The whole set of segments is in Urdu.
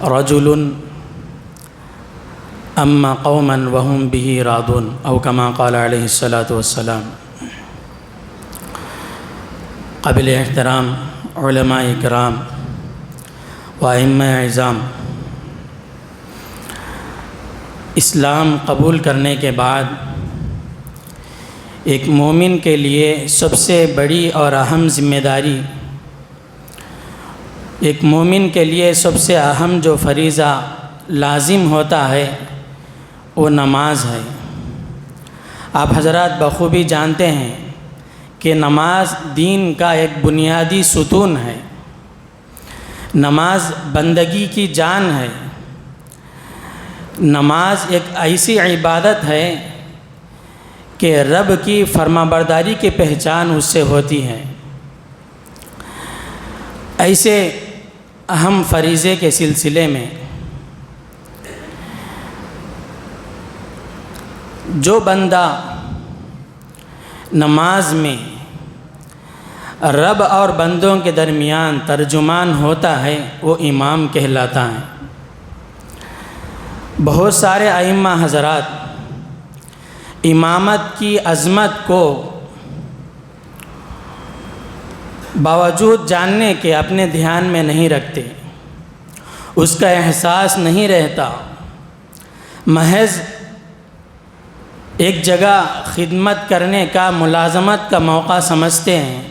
رجل اما قوما وهم به راضون او كما قال علیہ الصلاۃ والسلام۔ قابل احترام علماء کرام و ائمہ اعظام، اسلام قبول کرنے کے بعد ایک مومن کے لیے سب سے بڑی اور اہم ذمہ داری، ایک مومن کے لیے سب سے اہم جو فریضہ لازم ہوتا ہے وہ نماز ہے۔ آپ حضرات بخوبی جانتے ہیں کہ نماز دین کا ایک بنیادی ستون ہے، نماز بندگی کی جان ہے، نماز ایک ایسی عبادت ہے کہ رب کی فرمانبرداری کی پہچان اس سے ہوتی ہے۔ ایسے اہم فریضے کے سلسلے میں جو بندہ نماز میں رب اور بندوں کے درمیان ترجمان ہوتا ہے وہ امام کہلاتا ہے۔ بہت سارے ائمہ حضرات امامت کی عظمت کو باوجود جاننے کے اپنے دھیان میں نہیں رکھتے، اس کا احساس نہیں رہتا، محض ایک جگہ خدمت کرنے کا، ملازمت کا موقع سمجھتے ہیں،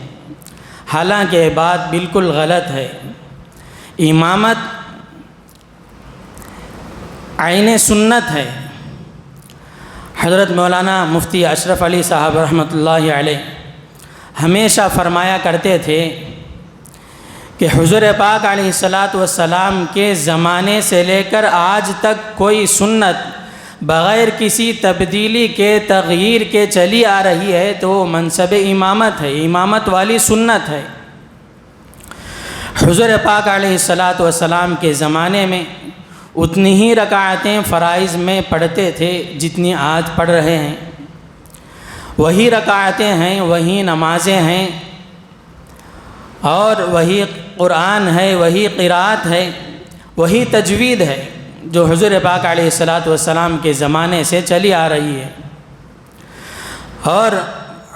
حالانکہ یہ بات بالکل غلط ہے۔ امامت عین سنت ہے۔ حضرت مولانا مفتی اشرف علی صاحب رحمۃ اللہ علیہ ہمیشہ فرمایا کرتے تھے کہ حضور پاک علیہ الصلاۃ والسلام کے زمانے سے لے کر آج تک کوئی سنت بغیر کسی تبدیلی کے، تغییر کے چلی آ رہی ہے تو وہ منصب امامت ہے، امامت والی سنت ہے۔ حضور پاک علیہ الصلاۃ والسلام کے زمانے میں اتنی ہی رکعتیں فرائض میں پڑھتے تھے جتنی آج پڑھ رہے ہیں، وہی رکعتیں ہیں، وہی نمازیں ہیں، اور وہی قرآن ہے، وہی قرات ہے، وہی تجوید ہے جو حضور پاک علیہ الصلاۃ والسلام کے زمانے سے چلی آ رہی ہے۔ اور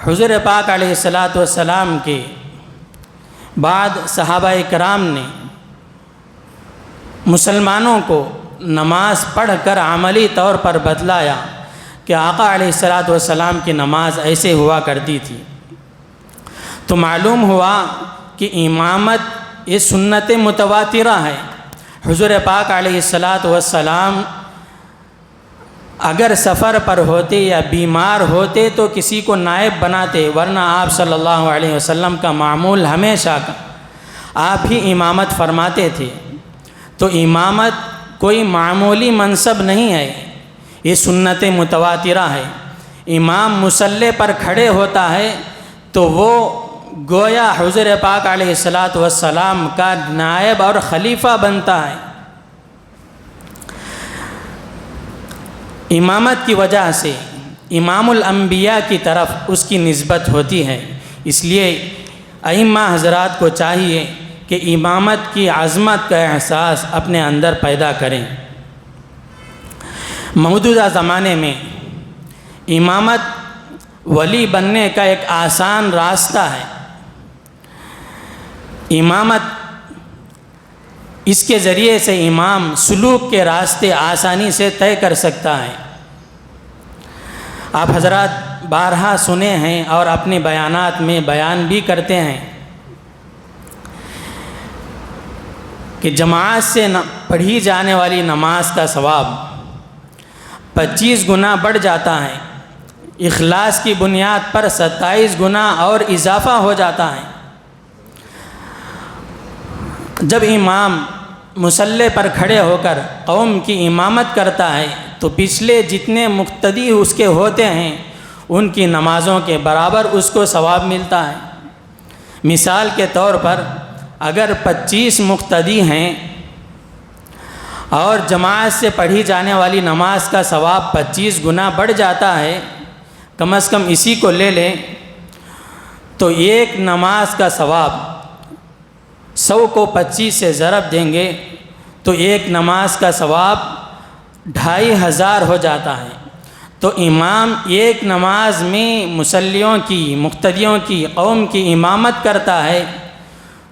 حضور پاک علیہ الصلاۃ والسلام کے بعد صحابہ کرام نے مسلمانوں کو نماز پڑھ کر عملی طور پر بتلایا کہ آقا علیہ الصلاۃ والسلام کی نماز ایسے ہوا کرتی تھی۔ تو معلوم ہوا کہ امامت یہ سنت متواترہ ہے۔ حضور پاک علیہ الصلاۃ والسلام اگر سفر پر ہوتے یا بیمار ہوتے تو کسی کو نائب بناتے، ورنہ آپ صلی اللہ علیہ وسلم کا معمول ہمیشہ آپ ہی امامت فرماتے تھے۔ تو امامت کوئی معمولی منصب نہیں ہے، یہ سنت متواترہ ہے۔ امام مصلی پر کھڑے ہوتا ہے تو وہ گویا حضور پاک علیہ الصلاۃ والسلام کا نائب اور خلیفہ بنتا ہے۔ امامت کی وجہ سے امام الانبیاء کی طرف اس کی نسبت ہوتی ہے، اس لیے ائمہ حضرات کو چاہیے کہ امامت کی عظمت کا احساس اپنے اندر پیدا کریں۔ موجودہ زمانے میں امامت ولی بننے کا ایک آسان راستہ ہے۔ امامت اس کے ذریعے سے امام سلوک کے راستے آسانی سے طے کر سکتا ہے۔ آپ حضرات بارہا سنے ہیں اور اپنے بیانات میں بیان بھی کرتے ہیں کہ جماعت سے پڑھی جانے والی نماز کا ثواب 25 گنا بڑھ جاتا ہے، اخلاص کی بنیاد پر 27 گنا اور اضافہ ہو جاتا ہے۔ جب امام مصلی پر کھڑے ہو کر قوم کی امامت کرتا ہے تو پچھلے جتنے مقتدی اس کے ہوتے ہیں ان کی نمازوں کے برابر اس کو ثواب ملتا ہے۔ مثال کے طور پر اگر 25 مقتدی ہیں اور جماعت سے پڑھی جانے والی نماز کا ثواب 25 گنا بڑھ جاتا ہے، کم از کم اسی کو لے لیں تو ایک نماز کا ثواب 100 کو 25 سے ضرب دیں گے تو ایک نماز کا ثواب 2500 ہو جاتا ہے۔ تو امام ایک نماز میں مصلیوں کی، مقتدیوں کی، قوم کی امامت کرتا ہے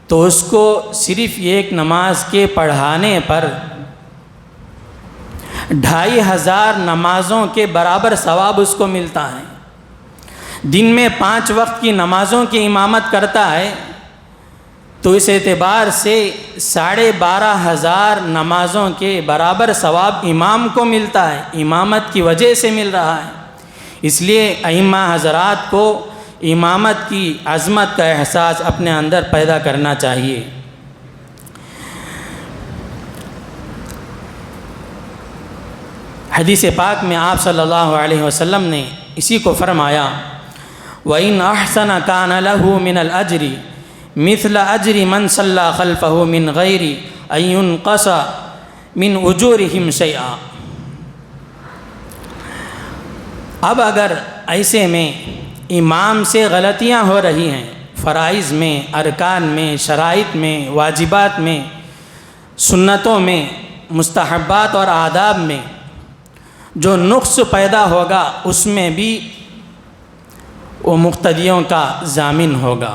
تو اس کو صرف ایک نماز کے پڑھانے پر 2500 نمازوں کے برابر ثواب اس کو ملتا ہے۔ دن میں 5 وقت کی نمازوں کی امامت کرتا ہے تو اس اعتبار سے 12500 نمازوں کے برابر ثواب امام کو ملتا ہے، امامت کی وجہ سے مل رہا ہے۔ اس لیے ائمہ حضرات کو امامت کی عظمت کا احساس اپنے اندر پیدا کرنا چاہیے۔ حدیث پاک میں آپ صلی اللہ علیہ وسلم نے اسی کو فرمایا، وَإِنْ أَحْسَنَ كَانَ لَهُ مِنَ الْأَجْرِ مِثْلَ أَجْرِ مَنْ صَلَّى خَلْفَهُ مِنْ غَيْرِ أَنْ يُنْقَصَ مِنْ أُجُورِهِمْ شَيْئًا۔ اب اگر ایسے میں امام سے غلطیاں ہو رہی ہیں، فرائض میں، ارکان میں، شرائط میں، واجبات میں، سنتوں میں، مستحبات اور آداب میں، جو نقص پیدا ہوگا اس میں بھی وہ مقتدیوں کا ضامن ہوگا۔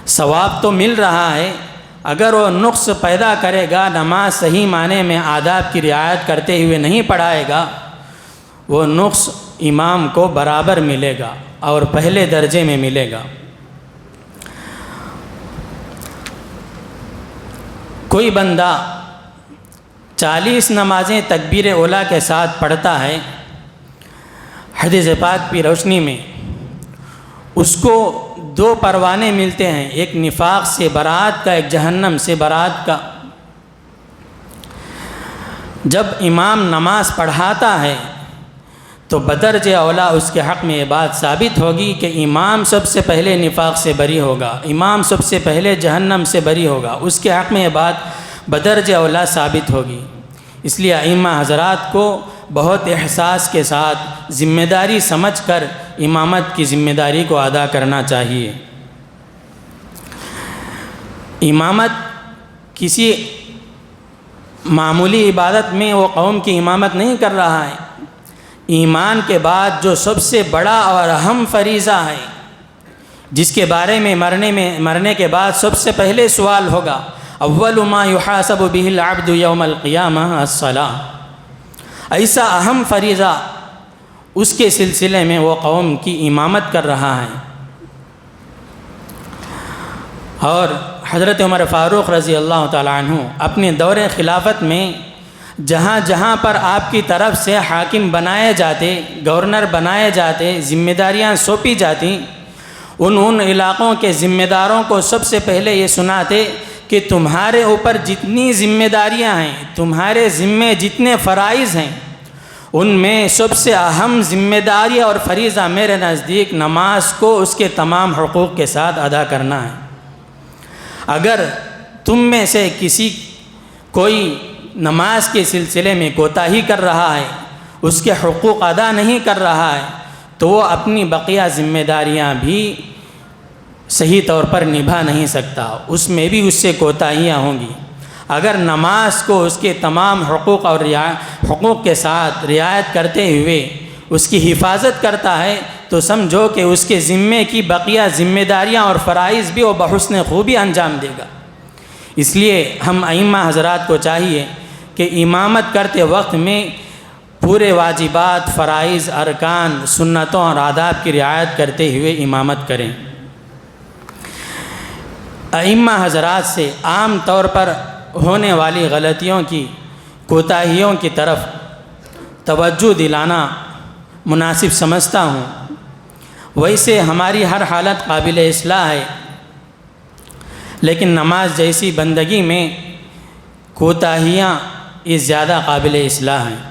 ثواب تو مل رہا ہے، اگر وہ نقص پیدا کرے گا، نماز صحیح معنی میں آداب کی رعایت کرتے ہوئے نہیں پڑھائے گا، وہ نقص امام کو برابر ملے گا اور پہلے درجے میں ملے گا۔ کوئی بندہ 40 نمازیں تکبیر اولیٰ کے ساتھ پڑھتا ہے، حدیث پاک کی روشنی میں اس کو 2 پروانے ملتے ہیں، ایک نفاق سے برات کا، ایک جہنم سے برات کا۔ جب امام نماز پڑھاتا ہے تو بدرجہ اولیٰ اس کے حق میں یہ بات ثابت ہوگی کہ امام سب سے پہلے نفاق سے بری ہوگا، امام سب سے پہلے جہنم سے بری ہوگا، اس کے حق میں یہ بات بدرجہ اولیٰ ثابت ہوگی۔ اس لیے ائمہ حضرات کو بہت احساس کے ساتھ ذمہ داری سمجھ کر امامت کی ذمہ داری کو ادا کرنا چاہیے۔ امامت کسی معمولی عبادت میں وہ قوم کی امامت نہیں کر رہا ہے، ایمان کے بعد جو سب سے بڑا اور اہم فریضہ ہے، جس کے بارے میں مرنے کے بعد سب سے پہلے سوال ہوگا، اول ما یحاسب به العبد یوم القیامہ الصلاۃ، ایسا اہم فریضہ اس کے سلسلے میں وہ قوم کی امامت کر رہا ہے۔ اور حضرت عمر فاروق رضی اللہ تعالیٰ عنہ اپنے دور خلافت میں جہاں جہاں پر آپ کی طرف سے حاکم بنائے جاتے، گورنر بنائے جاتے، ذمہ داریاں سونپی جاتی، ان علاقوں کے ذمہ داروں کو سب سے پہلے یہ سناتے کہ تمہارے اوپر جتنی ذمہ داریاں ہیں، تمہارے ذمے جتنے فرائض ہیں، ان میں سب سے اہم ذمہ داری اور فریضہ میرے نزدیک نماز کو اس کے تمام حقوق کے ساتھ ادا کرنا ہے۔ اگر تم میں سے کوئی نماز کے سلسلے میں کوتاہی کر رہا ہے، اس کے حقوق ادا نہیں کر رہا ہے، تو وہ اپنی بقیہ ذمہ داریاں بھی صحیح طور پر نبھا نہیں سکتا، اس میں بھی اس سے کوتاہیاں ہوں گی۔ اگر نماز کو اس کے تمام حقوق اور حقوق کے ساتھ رعایت کرتے ہوئے اس کی حفاظت کرتا ہے تو سمجھو کہ اس کے ذمے کی بقیہ ذمہ داریاں اور فرائض بھی وہ بحسن خوبی انجام دے گا۔ اس لیے ہم ائمہ حضرات کو چاہیے کہ امامت کرتے وقت میں پورے واجبات، فرائض، ارکان، سنتوں اور آداب کی رعایت کرتے ہوئے امامت کریں۔ ائمہ حضرات سے عام طور پر ہونے والی غلطیوں کی، کوتاہیوں کی طرف توجہ دلانا مناسب سمجھتا ہوں۔ ویسے ہماری ہر حالت قابل اصلاح ہے، لیکن نماز جیسی بندگی میں کوتاہیاں یہ زیادہ قابل اصلاح ہیں۔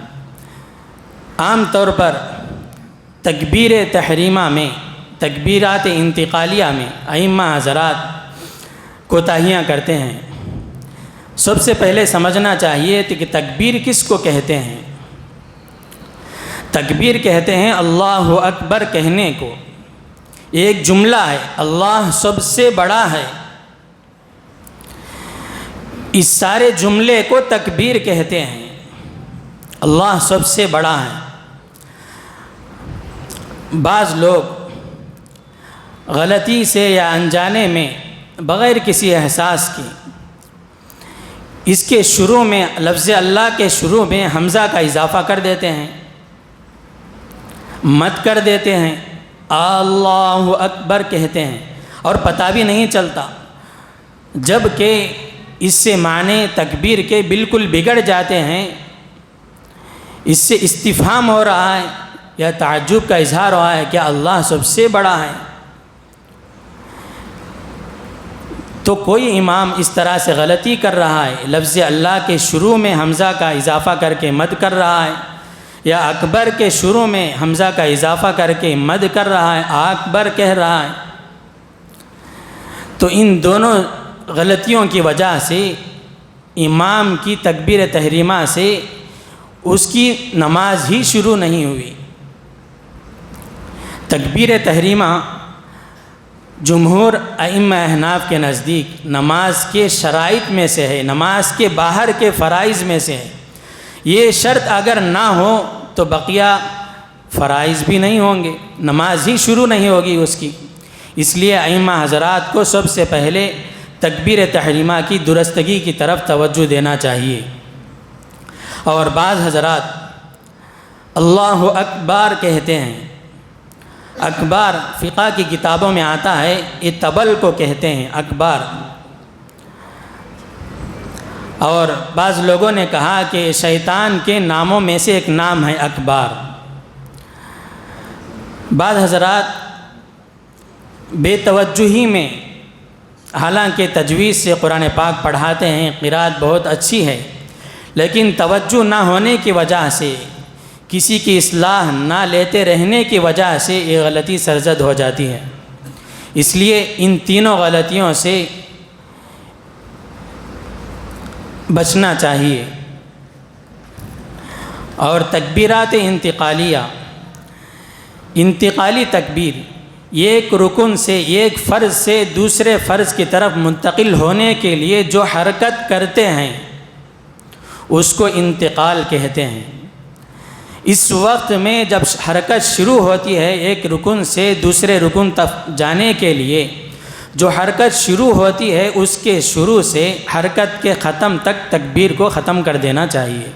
عام طور پر تکبیر تحریمہ میں، تکبیرات انتقالیہ میں ائمہ حضرات کوتاہیاں کرتے ہیں۔ سب سے پہلے سمجھنا چاہیے کہ تکبیر کس کو کہتے ہیں۔ تکبیر کہتے ہیں اللہ اکبر کہنے کو، ایک جملہ ہے، اللہ سب سے بڑا ہے۔ اس سارے جملے کو تکبیر کہتے ہیں۔ اللہ سب سے بڑا ہے۔ بعض لوگ غلطی سے یا انجانے میں بغیر کسی احساس کی اس کے شروع میں، لفظ اللہ کے شروع میں حمزہ کا اضافہ کر دیتے ہیں، مد کر دیتے ہیں، اللہ اکبر کہتے ہیں اور پتہ بھی نہیں چلتا، جب کہ اس سے معنی تکبیر کے بالکل بگڑ جاتے ہیں۔ اس سے استفہام ہو رہا ہے یا تعجب کا اظہار ہوا ہے کہ اللہ سب سے بڑا ہے۔ تو کوئی امام اس طرح سے غلطی کر رہا ہے، لفظ اللہ کے شروع میں حمزہ کا اضافہ کر کے مد کر رہا ہے، یا اکبر کے شروع میں حمزہ کا اضافہ کر کے مد کر رہا ہے، اکبر کہہ رہا ہے، تو ان دونوں غلطیوں کی وجہ سے امام کی تکبیر تحریمہ سے اس کی نماز ہی شروع نہیں ہوئی۔ تکبیر تحریمہ جمہور ائمہ احناف کے نزدیک نماز کے شرائط میں سے ہے، نماز کے باہر کے فرائض میں سے ہے۔ یہ شرط اگر نہ ہو تو بقیہ فرائض بھی نہیں ہوں گے، نماز ہی شروع نہیں ہوگی اس کی۔ اس لیے ائمہ حضرات کو سب سے پہلے تکبیر تحریمہ کی درستگی کی طرف توجہ دینا چاہیے۔ اور بعض حضرات اللہ اکبر کہتے ہیں، اکبر فقہ کی کتابوں میں آتا ہے، یہ طبل کو کہتے ہیں اکبر۔ اور بعض لوگوں نے کہا کہ شیطان کے ناموں میں سے ایک نام ہے اکبر۔ بعض حضرات بے توجہی میں، حالانکہ تجوید سے قرآن پاک پڑھاتے ہیں، قرات بہت اچھی ہے، لیکن توجہ نہ ہونے کی وجہ سے، کسی کی اصلاح نہ لیتے رہنے کی وجہ سے یہ غلطی سرزد ہو جاتی ہے۔ اس لیے ان تینوں غلطیوں سے بچنا چاہیے۔ اور تکبیرات انتقالیہ، انتقالی تکبیر، ایک رکن سے، ایک فرض سے دوسرے فرض کی طرف منتقل ہونے کے لیے جو حرکت کرتے ہیں اس کو انتقال کہتے ہیں۔ اس وقت میں جب حرکت شروع ہوتی ہے ایک رکن سے دوسرے رکن تک جانے کے لیے، جو حرکت شروع ہوتی ہے اس کے شروع سے حرکت کے ختم تک تکبیر کو ختم کر دینا چاہیے۔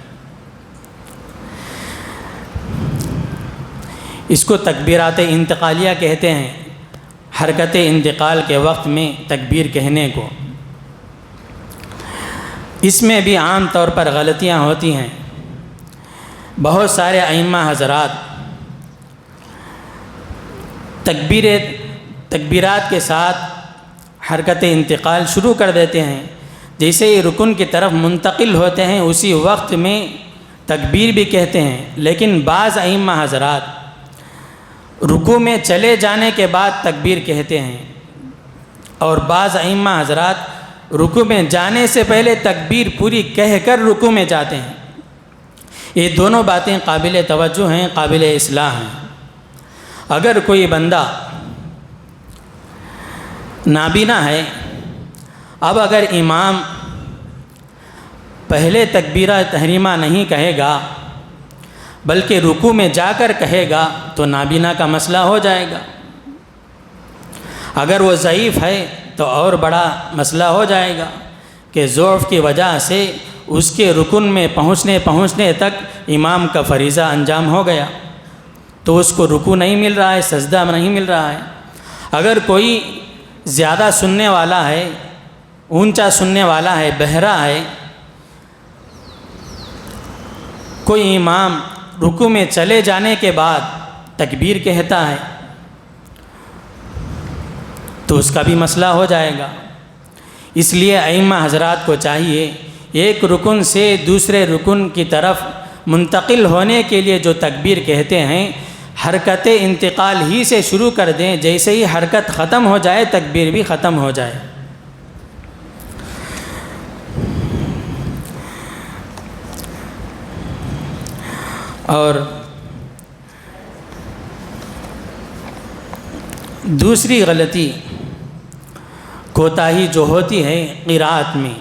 اس کو تکبیرات انتقالیہ کہتے ہیں، حرکت انتقال کے وقت میں تکبیر کہنے کو۔ اس میں بھی عام طور پر غلطیاں ہوتی ہیں۔ بہت سارے ائمہ حضرات تکبیرات کے ساتھ حرکت انتقال شروع کر دیتے ہیں، جیسے ہی رکن کی طرف منتقل ہوتے ہیں اسی وقت میں تکبیر بھی کہتے ہیں۔ لیکن بعض ائمہ حضرات رکوع میں چلے جانے کے بعد تکبیر کہتے ہیں، اور بعض ائمہ حضرات رکوع میں جانے سے پہلے تکبیر پوری کہہ کر رکوع میں جاتے ہیں۔ یہ دونوں باتیں قابل توجہ ہیں، قابل اصلاح ہیں۔ اگر کوئی بندہ نابینا ہے، اب اگر امام پہلے تکبیرہ تحریمہ نہیں کہے گا بلکہ رکوع میں جا کر کہے گا تو نابینا کا مسئلہ ہو جائے گا۔ اگر وہ ضعیف ہے تو اور بڑا مسئلہ ہو جائے گا کہ ضعف کی وجہ سے اس کے رکن میں پہنچنے تک امام کا فریضہ انجام ہو گیا، تو اس کو رکوع نہیں مل رہا ہے، سجدہ نہیں مل رہا ہے۔ اگر کوئی زیادہ سننے والا ہے، اونچا سننے والا ہے، بہرا ہے، کوئی امام رکوع میں چلے جانے کے بعد تکبیر کہتا ہے تو اس کا بھی مسئلہ ہو جائے گا۔ اس لیے ائمہ حضرات کو چاہیے ایک رکن سے دوسرے رکن کی طرف منتقل ہونے کے لیے جو تکبیر کہتے ہیں حرکت انتقال ہی سے شروع کر دیں، جیسے ہی حرکت ختم ہو جائے تکبیر بھی ختم ہو جائے۔ اور دوسری غلطی کوتاہی جو ہوتی ہے قرات میں،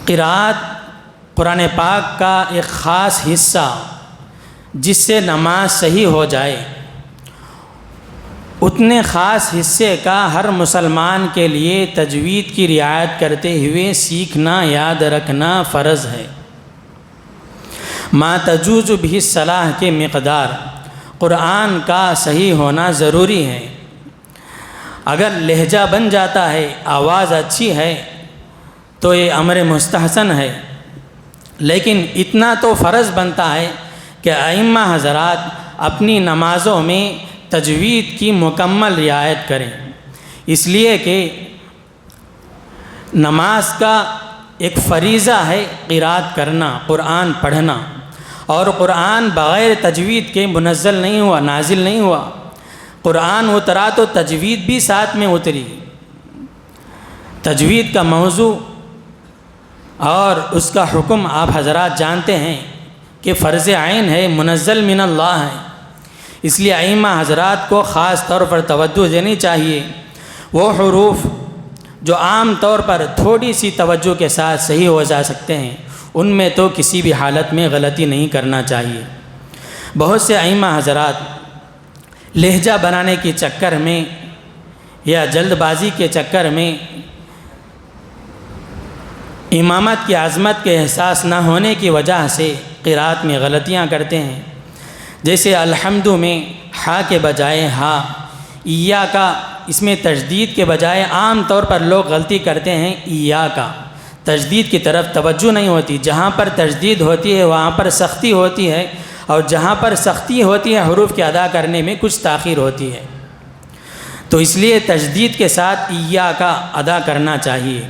قرأت قرآن پاک کا ایک خاص حصہ جس سے نماز صحیح ہو جائے، اتنے خاص حصے کا ہر مسلمان کے لیے تجوید کی رعایت کرتے ہوئے سیکھنا، یاد رکھنا فرض ہے۔ ما تجوز بھی الصلاح کے مقدار، قرآن کا صحیح ہونا ضروری ہے۔ اگر لہجہ بن جاتا ہے، آواز اچھی ہے تو یہ امر مستحسن ہے، لیکن اتنا تو فرض بنتا ہے کہ ائمہ حضرات اپنی نمازوں میں تجوید کی مکمل رعایت کریں، اس لیے کہ نماز کا ایک فریضہ ہے قرأت کرنا، قرآن پڑھنا، اور قرآن بغیر تجوید کے منزل نہیں ہوا، نازل نہیں ہوا۔ قرآن اترا تو تجوید بھی ساتھ میں اتری۔ تجوید کا موضوع اور اس کا حکم آپ حضرات جانتے ہیں کہ فرض عین ہے، منزل من اللہ ہے، اس لیے ائمہ حضرات کو خاص طور پر توجہ دینی چاہیے۔ وہ حروف جو عام طور پر تھوڑی سی توجہ کے ساتھ صحیح ہو جا سکتے ہیں، ان میں تو کسی بھی حالت میں غلطی نہیں کرنا چاہیے۔ بہت سے ائمہ حضرات لہجہ بنانے کے چکر میں یا جلد بازی کے چکر میں امامت کی عظمت کے احساس نہ ہونے کی وجہ سے قرأت میں غلطیاں کرتے ہیں۔ جیسے الحمد میں ہا کے بجائے ہا، ایاکا اس میں تشدید کے بجائے عام طور پر لوگ غلطی کرتے ہیں ایاکا، تشدید کی طرف توجہ نہیں ہوتی۔ جہاں پر تشدید ہوتی ہے وہاں پر سختی ہوتی ہے، اور جہاں پر سختی ہوتی ہے حروف کے ادا کرنے میں کچھ تاخیر ہوتی ہے، تو اس لیے تشدید کے ساتھ ایاکا ادا کرنا چاہیے۔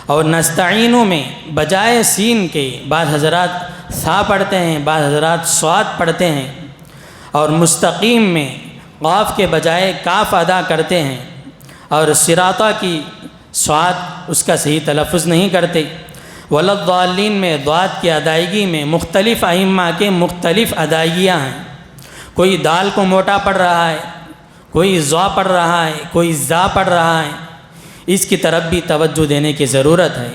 اور نستعینو میں بجائے سین کے بعض حضرات سا پڑھتے ہیں، بعض حضرات صاد پڑھتے ہیں، اور مستقیم میں قاف کے بجائے کاف ادا کرتے ہیں، اور صراطہ کی صاد اس کا صحیح تلفظ نہیں کرتے۔ ولضالین میں ضاد کی ادائیگی میں مختلف ائمہ کے مختلف ادائیگیاں ہیں، کوئی دال کو موٹا پڑھ رہا ہے، کوئی ضا پڑھ رہا ہے، کوئی زا پڑھ رہا ہے، اس کی طرف بھی توجہ دینے کی ضرورت ہے۔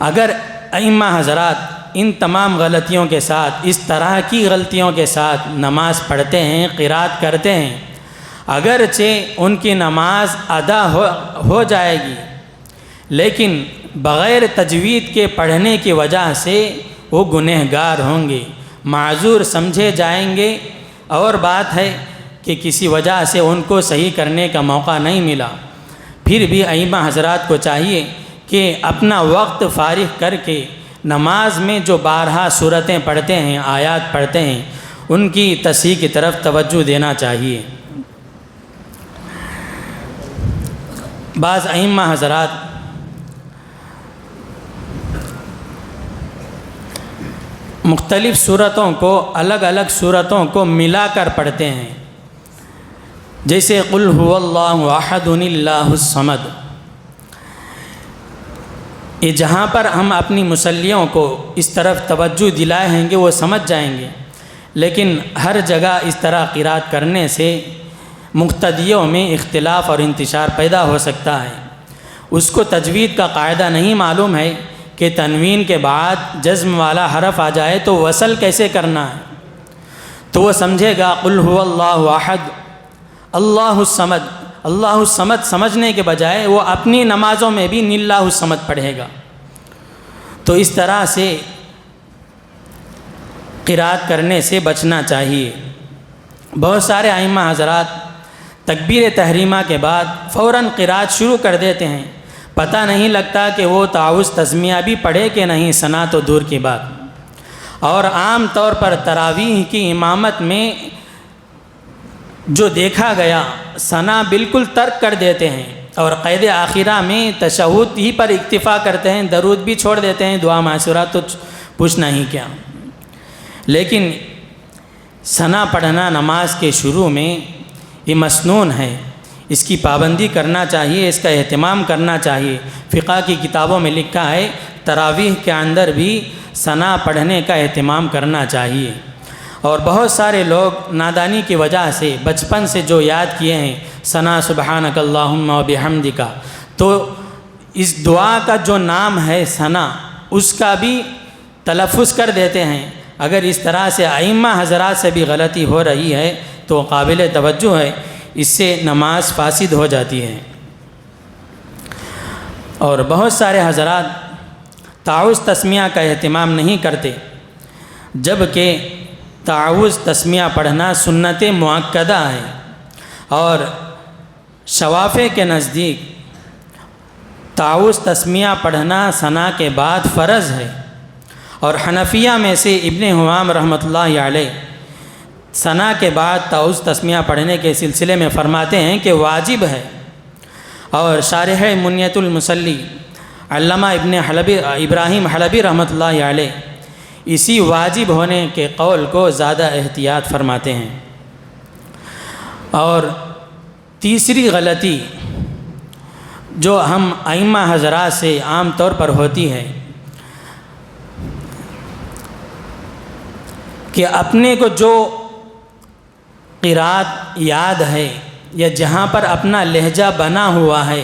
اگر ائمہ حضرات ان تمام غلطیوں کے ساتھ، اس طرح کی غلطیوں کے ساتھ نماز پڑھتے ہیں، قرأت کرتے ہیں، اگرچہ ان کی نماز ادا ہو جائے گی، لیکن بغیر تجوید کے پڑھنے کی وجہ سے وہ گنہگار ہوں گے، معذور سمجھے جائیں گے۔ اور بات ہے کہ کسی وجہ سے ان کو صحیح کرنے کا موقع نہیں ملا، پھر بھی ائمہ حضرات کو چاہیے کہ اپنا وقت فارغ کر کے نماز میں جو بارہا صورتیں پڑھتے ہیں، آیات پڑھتے ہیں، ان کی تصحیح کی طرف توجہ دینا چاہیے۔ بعض ائمہ حضرات مختلف صورتوں کو، الگ الگ صورتوں کو ملا کر پڑھتے ہیں، جیسے قل هو اللہ احد اللہ الصمد۔ یہ جہاں پر ہم اپنی مصلیوں کو اس طرف توجہ دلائے ہیں گے وہ سمجھ جائیں گے، لیکن ہر جگہ اس طرح قرأت کرنے سے مقتدیوں میں اختلاف اور انتشار پیدا ہو سکتا ہے۔ اس کو تجوید کا قاعدہ نہیں معلوم ہے کہ تنوین کے بعد جزم والا حرف آ جائے تو وصل کیسے کرنا ہے، تو وہ سمجھے گا قل هو اللہ احد اللہ الصمد، اللہ الصمد سمجھنے کے بجائے وہ اپنی نمازوں میں بھی اللہ الصمد پڑھے گا۔ تو اس طرح سے قرأت کرنے سے بچنا چاہیے۔ بہت سارے ائمہ حضرات تکبیر تحریمہ کے بعد فوراً قرأت شروع کر دیتے ہیں، پتہ نہیں لگتا کہ وہ تعوذ تسمیہ بھی پڑھے کہ نہیں، ثنا تو دور کی بات۔ اور عام طور پر تراویح کی امامت میں جو دیکھا گیا، ثنا بالکل ترک کر دیتے ہیں اور قید آخرہ میں تشہد ہی پر اکتفا کرتے ہیں، درود بھی چھوڑ دیتے ہیں، دعا معصورہ تو پوچھنا ہی کیا۔ لیکن ثنا پڑھنا نماز کے شروع میں یہ مسنون ہے، اس کی پابندی کرنا چاہیے، اس کا اہتمام کرنا چاہیے۔ فقہ کی کتابوں میں لکھا ہے تراویح کے اندر بھی ثنا پڑھنے کا اہتمام کرنا چاہیے۔ اور بہت سارے لوگ نادانی کی وجہ سے بچپن سے جو یاد کیے ہیں ثنا سبحانک اللہم و بحمدک، تو اس دعا کا جو نام ہے ثنا، اس کا بھی تلفظ کر دیتے ہیں۔ اگر اس طرح سے ائمہ حضرات سے بھی غلطی ہو رہی ہے تو قابل توجہ ہے، اس سے نماز فاسد ہو جاتی ہے۔ اور بہت سارے حضرات تعوذ تسمیہ کا اہتمام نہیں کرتے، جبکہ تعوذ تسمیہ پڑھنا سنت مؤکدہ ہے، اور شوافع کے نزدیک تعوذ تسمیہ پڑھنا ثنا کے بعد فرض ہے، اور حنفیہ میں سے ابن حمام رحمۃ اللہ علیہ ثنا کے بعد تعوذ تسمیہ پڑھنے کے سلسلے میں فرماتے ہیں کہ واجب ہے، اور شارح منیت المصلی علامہ ابراہیم حلبی رحمۃ اللہ علیہ اسی واجب ہونے کے قول کو زیادہ احتیاط فرماتے ہیں۔ اور تیسری غلطی جو ہم ائمہ حضرات سے عام طور پر ہوتی ہے کہ اپنے کو جو قرات یاد ہے یا جہاں پر اپنا لہجہ بنا ہوا ہے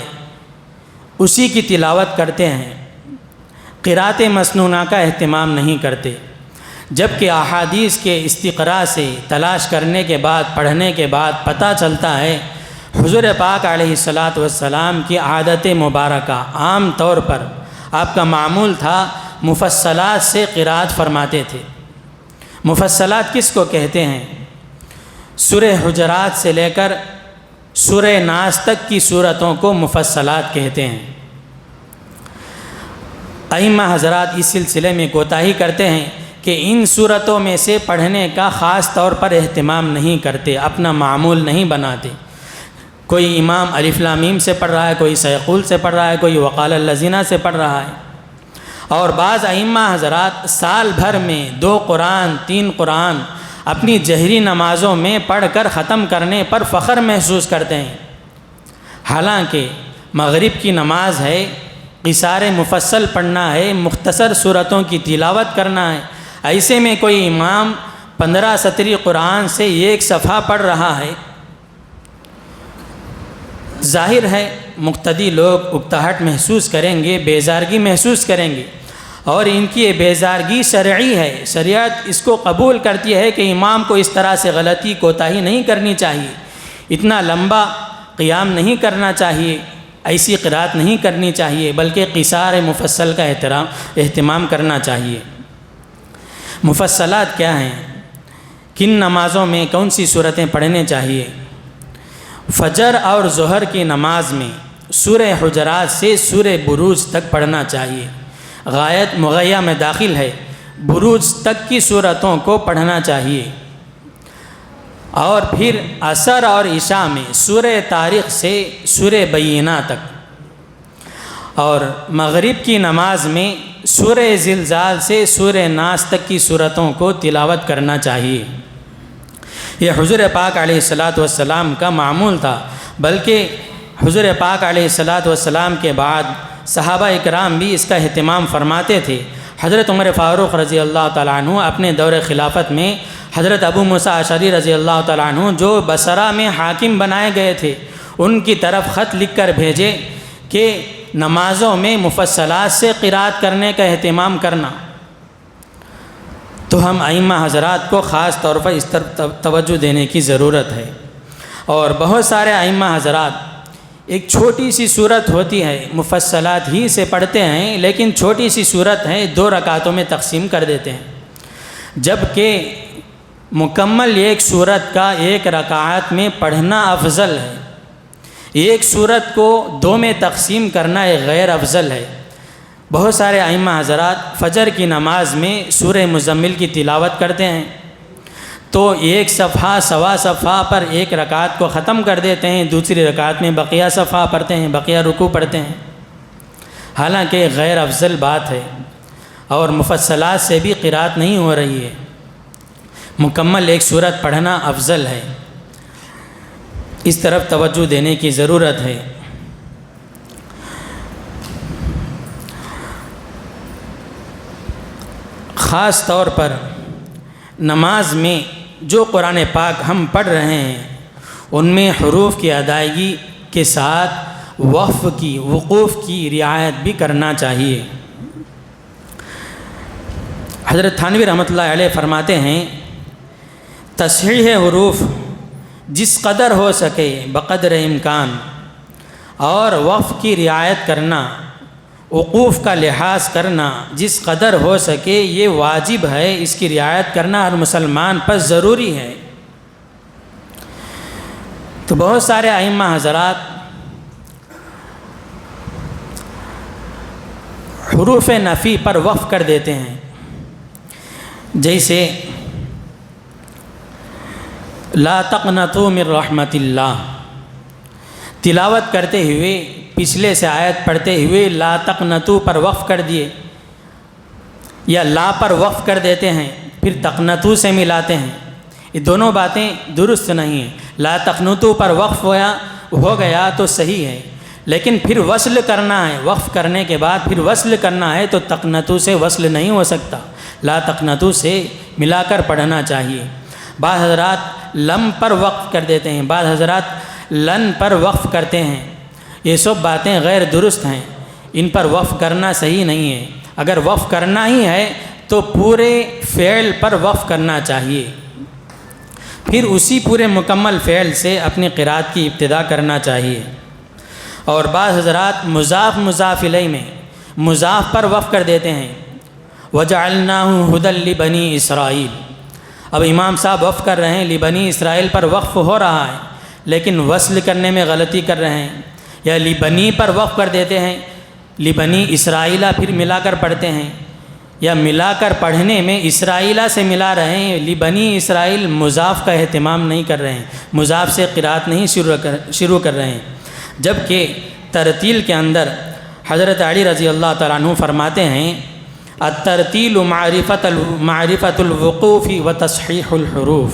اسی کی تلاوت کرتے ہیں، قرات مسنونہ کا اہتمام نہیں کرتے، جبکہ احادیث کے استقراء سے تلاش کرنے کے بعد پڑھنے کے بعد پتہ چلتا ہے حضور پاک علیہ الصلاۃ والسلام کی عادت مبارکہ عام طور پر آپ کا معمول تھا مفصلات سے قرات فرماتے تھے۔ مفصلات کس کو کہتے ہیں؟ سورہ حجرات سے لے کر سورہ ناس تک کی سورتوں کو مفصلات کہتے ہیں۔ ائمہ حضرات اس سلسلے میں کوتاہی کرتے ہیں کہ ان سورتوں میں سے پڑھنے کا خاص طور پر اہتمام نہیں کرتے، اپنا معمول نہیں بناتے۔ کوئی امام الف لام میم سے پڑھ رہا ہے، کوئی سیقول سے پڑھ رہا ہے، کوئی وقال الذین سے پڑھ رہا ہے، اور بعض ائمہ حضرات سال بھر میں 2 قرآن 3 قرآن اپنی جہری نمازوں میں پڑھ کر ختم کرنے پر فخر محسوس کرتے ہیں، حالانکہ مغرب کی نماز ہے، قصار مفصل پڑھنا ہے، مختصر صورتوں کی تلاوت کرنا ہے۔ ایسے میں کوئی امام 15 سطری قرآن سے 1 صفحہ پڑھ رہا ہے، ظاہر ہے مقتدی لوگ اکتاہٹ محسوس کریں گے، بیزارگی محسوس کریں گے، اور ان کی یہ بیزارگی شرعی ہے، شریعت اس کو قبول کرتی ہے کہ امام کو اس طرح سے غلطی کوتاہی نہیں کرنی چاہیے، اتنا لمبا قیام نہیں کرنا چاہیے، ایسی قرات نہیں کرنی چاہیے، بلکہ قصار مفصل کا اہتمام کرنا چاہیے۔ مفصلات کیا ہیں؟ کن نمازوں میں کون سی صورتیں پڑھنے چاہیے؟ فجر اور ظہر کی نماز میں سورہ حجرات سے سورہ بروج تک پڑھنا چاہیے، غایت مغیہ میں داخل ہے، بروج تک کی صورتوں کو پڑھنا چاہیے، اور پھر عصر اور عشاء میں سورہ طارق سے سورہ بینہ تک، اور مغرب کی نماز میں سورہ زلزال سے سورہ ناس تک کی صورتوں کو تلاوت کرنا چاہیے۔ یہ حضور پاک علیہ الصلاۃ والسلام کا معمول تھا، بلکہ حضور پاک علیہ الصلاۃ والسلام کے بعد صحابہ اکرام بھی اس کا اہتمام فرماتے تھے۔ حضرت عمر فاروق رضی اللہ تعالیٰ عنہ اپنے دور خلافت میں حضرت ابو موسیٰ اشعری رضی اللہ تعالیٰ عنہ جو بصرہ میں حاکم بنائے گئے تھے، ان کی طرف خط لکھ کر بھیجے کہ نمازوں میں مفصلات سے قرات کرنے کا اہتمام کرنا۔ تو ہم ائمہ حضرات کو خاص طور پر اس طرف توجہ دینے کی ضرورت ہے۔ اور بہت سارے ائمہ حضرات ایک چھوٹی سی صورت ہوتی ہے، مفصلات ہی سے پڑھتے ہیں، لیکن چھوٹی سی صورت ہے 2 رکعتوں میں تقسیم کر دیتے ہیں، جبکہ مکمل ایک صورت کا 1 رکعت میں پڑھنا افضل ہے۔ ایک صورت کو 2 میں تقسیم کرنا ایک غیر افضل ہے۔ بہت سارے ائمہ حضرات فجر کی نماز میں سورہ مزمل کی تلاوت کرتے ہیں، تو 1 صفحہ سوا صفحہ پر 1 رکعت کو ختم کر دیتے ہیں، دوسری رکعت میں بقیہ صفحہ پڑھتے ہیں، بقیہ رکوع پڑھتے ہیں، حالانکہ غیر افضل بات ہے، اور مفصلات سے بھی قرات نہیں ہو رہی ہے، مکمل 1 صورت پڑھنا افضل ہے۔ اس طرف توجہ دینے کی ضرورت ہے۔ خاص طور پر نماز میں جو قرآن پاک ہم پڑھ رہے ہیں ان میں حروف کی ادائیگی کے ساتھ وقف کی، وقوف کی رعایت بھی کرنا چاہیے۔ حضرت تھانوی رحمۃ اللہ علیہ فرماتے ہیں تصحیح حروف جس قدر ہو سکے بقدر امکان، اور وقف کی رعایت کرنا، وقوف کا لحاظ کرنا جس قدر ہو سکے یہ واجب ہے، اس کی رعایت کرنا ہر مسلمان پر ضروری ہے۔ تو بہت سارے ائمہ حضرات حروف نفی پر وقف کر دیتے ہیں، جیسے لا تقنطوا من رحمت اللہ، تلاوت کرتے ہوئے پچھلے سے آیت پڑھتے ہوئے لا تقنطوا پر وقف کر دیے، یا لا پر وقف کر دیتے ہیں پھر تقنطوا سے ملاتے ہیں، یہ دونوں باتیں درست نہیں ہیں۔ لا تقنطوا پر وقف ہو گیا تو صحیح ہے، لیکن پھر وصل کرنا ہے، وقف کرنے کے بعد پھر وصل کرنا ہے تو تقنطوا سے وصل نہیں ہو سکتا، لا تقنطوا سے ملا کر پڑھنا چاہیے۔ بعض حضرات لم پر وقف کر دیتے ہیں، بعض حضرات لن پر وقف کرتے ہیں، یہ سب باتیں غیر درست ہیں، ان پر وقف کرنا صحیح نہیں ہے۔ اگر وقف کرنا ہی ہے تو پورے فعل پر وقف کرنا چاہیے، پھر اسی پورے مکمل فعل سے اپنی قرات کی ابتدا کرنا چاہیے۔ اور بعض حضرات مضاف الیہ میں مضاف پر وقف کر دیتے ہیں، وَجَعَلْنَاهُ هُدًى لِبَنِي إِسْرَائِيلَ، اب امام صاحب وقف کر رہے ہیں، لبنی اسرائیل پر وقف ہو رہا ہے لیکن وصل کرنے میں غلطی کر رہے ہیں، یا لبنی پر وقف کر دیتے ہیں، لبنی اسرائیلہ پھر ملا کر پڑھتے ہیں، یا ملا کر پڑھنے میں اسرائیلہ سے ملا رہے ہیں، لبنی اسرائیل مضاف کا اہتمام نہیں کر رہے ہیں، مضاف سے قرات نہیں شروع کر رہے ہیں۔ جبکہ ترتیل کے اندر حضرت علی رضی اللہ تعالیٰ عنہ فرماتے ہیں الترتیل معرفت الوقوف و تصحیح الحروف،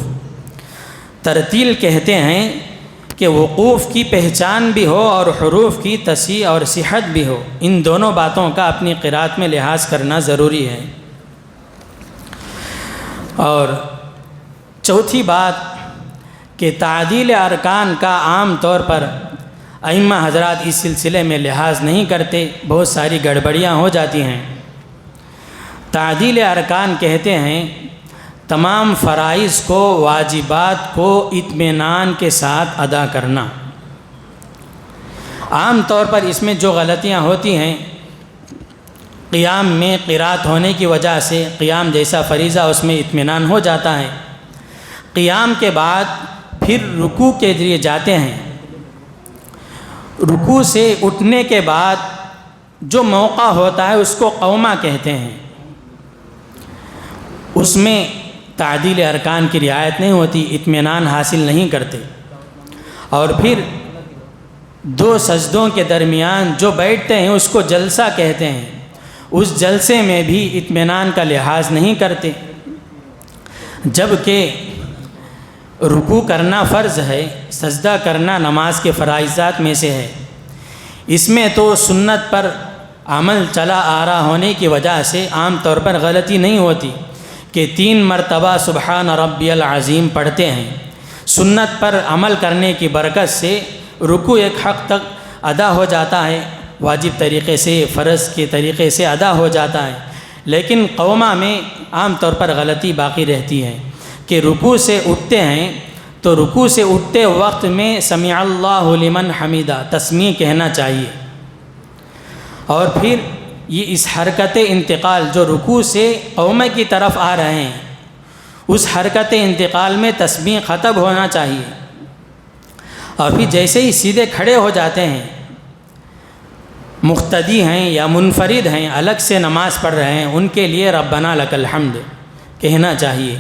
ترتیل کہتے ہیں کہ وقوف کی پہچان بھی ہو اور حروف کی تصحیح اور صحت بھی ہو، ان دونوں باتوں کا اپنی قرات میں لحاظ کرنا ضروری ہے۔ اور چوتھی بات کہ تعدیل ارکان کا عام طور پر ائمہ حضرات اس سلسلے میں لحاظ نہیں کرتے، بہت ساری گڑبڑیاں ہو جاتی ہیں۔ تعدیل ارکان کہتے ہیں تمام فرائض کو، واجبات کو اطمینان کے ساتھ ادا کرنا۔ عام طور پر اس میں جو غلطیاں ہوتی ہیں، قیام میں قرات ہونے کی وجہ سے قیام جیسا فریضہ اس میں اطمینان ہو جاتا ہے، قیام کے بعد پھر رکوع کے ذریعے جاتے ہیں، رکوع سے اٹھنے کے بعد جو موقع ہوتا ہے اس کو قومہ کہتے ہیں، اس میں تعدیل ارکان کی رعایت نہیں ہوتی، اطمینان حاصل نہیں کرتے، اور پھر دو سجدوں کے درمیان جو بیٹھتے ہیں اس کو جلسہ کہتے ہیں، اس جلسے میں بھی اطمینان کا لحاظ نہیں کرتے، جبکہ رکوع کرنا فرض ہے، سجدہ کرنا نماز کے فرائضات میں سے ہے، اس میں تو سنت پر عمل چلا آ رہا ہونے کی وجہ سے عام طور پر غلطی نہیں ہوتی کہ 3 مرتبہ سبحان ربی العظیم پڑھتے ہیں، سنت پر عمل کرنے کی برکت سے رکوع ایک حق تک ادا ہو جاتا ہے، واجب طریقے سے، فرض کے طریقے سے ادا ہو جاتا ہے، لیکن قومہ میں عام طور پر غلطی باقی رہتی ہے کہ رکوع سے اٹھتے ہیں تو رکوع سے اٹھتے وقت میں سمع اللہ لمن حمیدہ تسمیع کہنا چاہیے، اور پھر یہ اس حرکت انتقال جو رکوع سے قومہ کی طرف آ رہے ہیں اس حرکت انتقال میں تسمیع ختم ہونا چاہیے، اور پھر جیسے ہی سیدھے کھڑے ہو جاتے ہیں، مقتدی ہیں یا منفرد ہیں، الگ سے نماز پڑھ رہے ہیں، ان کے لیے ربنا لک الحمد کہنا چاہیے،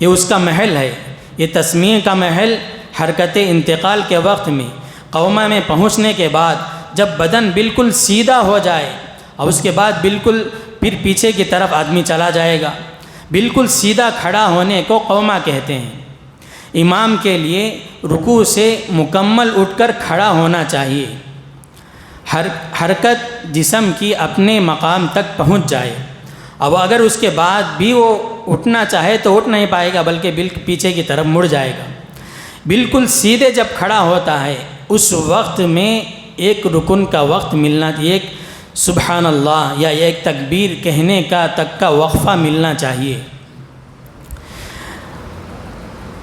یہ اس کا محل ہے، یہ تسمیع کا محل حرکت انتقال کے وقت میں قومہ میں پہنچنے کے بعد جب بدن بالکل سیدھا ہو جائے اور اس کے بعد بالکل پھر پیچھے کی طرف آدمی چلا جائے گا، بالکل سیدھا کھڑا ہونے کو قومہ کہتے ہیں۔ امام کے لیے رکوع سے مکمل اٹھ کر کھڑا ہونا چاہیے، حرکت جسم کی اپنے مقام تک پہنچ جائے، اب اگر اس کے بعد بھی وہ اٹھنا چاہے تو اٹھ نہیں پائے گا بلکہ پیچھے کی طرف مڑ جائے گا۔ بالکل سیدھے جب کھڑا ہوتا ہے اس وقت میں ایک رکن کا وقت ملنا، ایک سبحان اللہ یا ایک تکبیر کہنے کا تک کا وقفہ ملنا چاہیے۔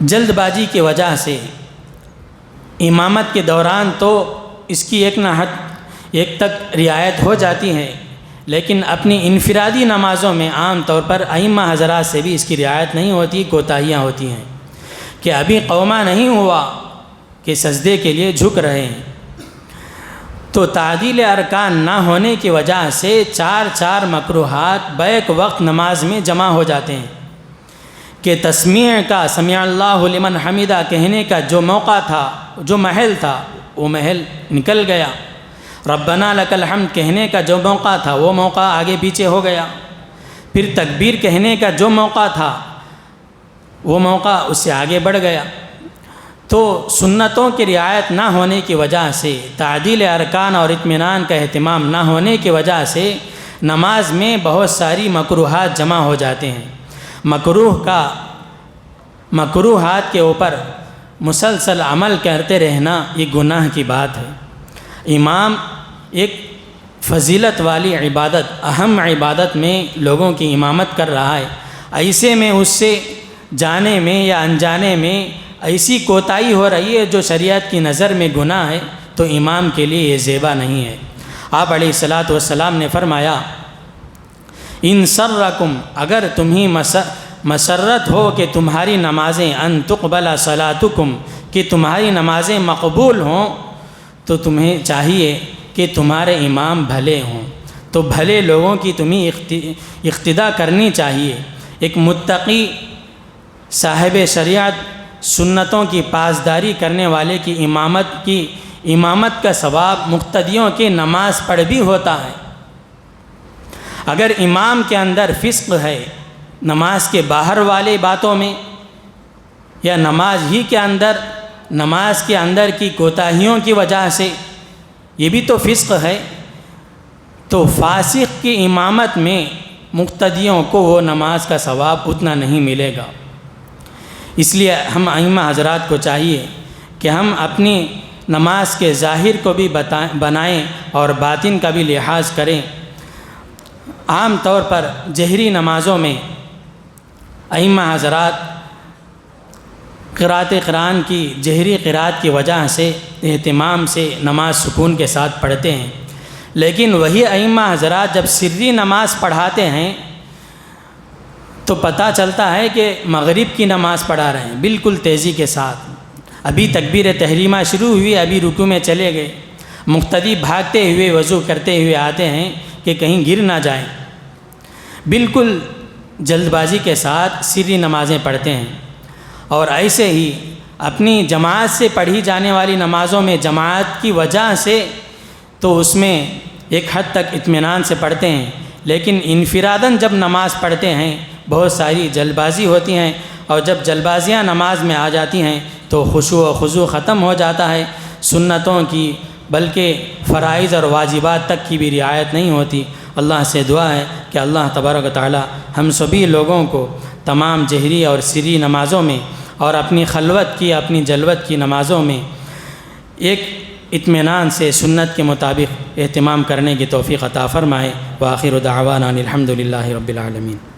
جلد بازی کی وجہ سے امامت کے دوران تو اس کی ایک نہ حد ایک تک رعایت ہو جاتی ہے، لیکن اپنی انفرادی نمازوں میں عام طور پر ائمہ حضرات سے بھی اس کی رعایت نہیں ہوتی، کوتاہیاں ہوتی ہیں کہ ابھی قومہ نہیں ہوا کہ سجدے کے لیے جھک رہے ہیں، تو تعدیل ارکان نہ ہونے کی وجہ سے 4 مکروہات بیک وقت نماز میں جمع ہو جاتے ہیں کہ تسمیع کا سمع اللہ لمن حمیدہ کہنے کا جو موقع تھا، جو محل تھا، وہ محل نکل گیا۔ ربنا لک الحمد کہنے کا جو موقع تھا، وہ موقع آگے پیچھے ہو گیا۔ پھر تکبیر کہنے کا جو موقع تھا، وہ موقع اس سے آگے بڑھ گیا۔ تو سنتوں کی رعایت نہ ہونے کی وجہ سے، تعدیل ارکان اور اطمینان کا اہتمام نہ ہونے کی وجہ سے نماز میں بہت ساری مکروہات جمع ہو جاتے ہیں۔ مکروہات کے اوپر مسلسل عمل کرتے رہنا یہ گناہ کی بات ہے۔ امام ایک فضیلت والی عبادت، اہم عبادت میں لوگوں کی امامت کر رہا ہے، ایسے میں اس سے جانے میں یا انجانے میں ایسی کوتاہی ہو رہی ہے جو شریعت کی نظر میں گناہ ہے، تو امام کے لیے یہ زیبا نہیں ہے۔ آپ علیہ الصلاۃ والسلام نے فرمایا، ان سرکم، اگر تمہیں مسرت ہو کہ تمہاری نمازیں، ان تقبل صلاتکم، کہ تمہاری نمازیں مقبول ہوں، تو تمہیں چاہیے کہ تمہارے امام بھلے ہوں، تو بھلے لوگوں کی تمہیں اقتداء کرنی چاہیے۔ ایک متقی صاحب شریعت سنتوں کی پاسداری کرنے والے کی امامت کا ثواب مقتدیوں کی نماز پڑھ بھی ہوتا ہے۔ اگر امام کے اندر فسق ہے نماز کے باہر والے باتوں میں، یا نماز کے اندر کی کوتاہیوں کی وجہ سے، یہ بھی تو فسق ہے، تو فاسق کی امامت میں مقتدیوں کو وہ نماز کا ثواب اتنا نہیں ملے گا۔ اس لیے ہم ائمہ حضرات کو چاہیے کہ ہم اپنی نماز کے ظاہر کو بھی بنائیں اور باطن کا بھی لحاظ کریں۔ عام طور پر جہری نمازوں میں ائمہ حضرات قرأت قرآن کی جہری قرأت کی وجہ سے اہتمام سے نماز سکون کے ساتھ پڑھتے ہیں، لیکن وہی ائمہ حضرات جب سری نماز پڑھاتے ہیں تو پتہ چلتا ہے کہ مغرب کی نماز پڑھا رہے ہیں بالکل تیزی کے ساتھ۔ ابھی تکبیر تحریمہ شروع ہوئی، ابھی رکوع میں چلے گئے، مقتدی بھاگتے ہوئے وضو کرتے ہوئے آتے ہیں کہ کہیں گر نہ جائیں، بالکل جلد بازی کے ساتھ سری نمازیں پڑھتے ہیں۔ اور ایسے ہی اپنی جماعت سے پڑھی جانے والی نمازوں میں جماعت کی وجہ سے تو اس میں ایک حد تک اطمینان سے پڑھتے ہیں، لیکن انفراداً جب نماز پڑھتے ہیں بہت ساری جلد بازی ہوتی ہیں، اور جب جلد بازیاں نماز میں آ جاتی ہیں تو خشوع و خضوع ختم ہو جاتا ہے، سنتوں کی بلکہ فرائض اور واجبات تک کی بھی رعایت نہیں ہوتی۔ اللہ سے دعا ہے کہ اللہ تبارک و تعالی ہم سبھی لوگوں کو تمام جہری اور سری نمازوں میں اور اپنی خلوت کی، اپنی جلوت کی نمازوں میں ایک اطمینان سے سنت کے مطابق اہتمام کرنے کی توفیق عطا فرمائے۔ وآخر دعوانا الحمد للہ رب العالمین۔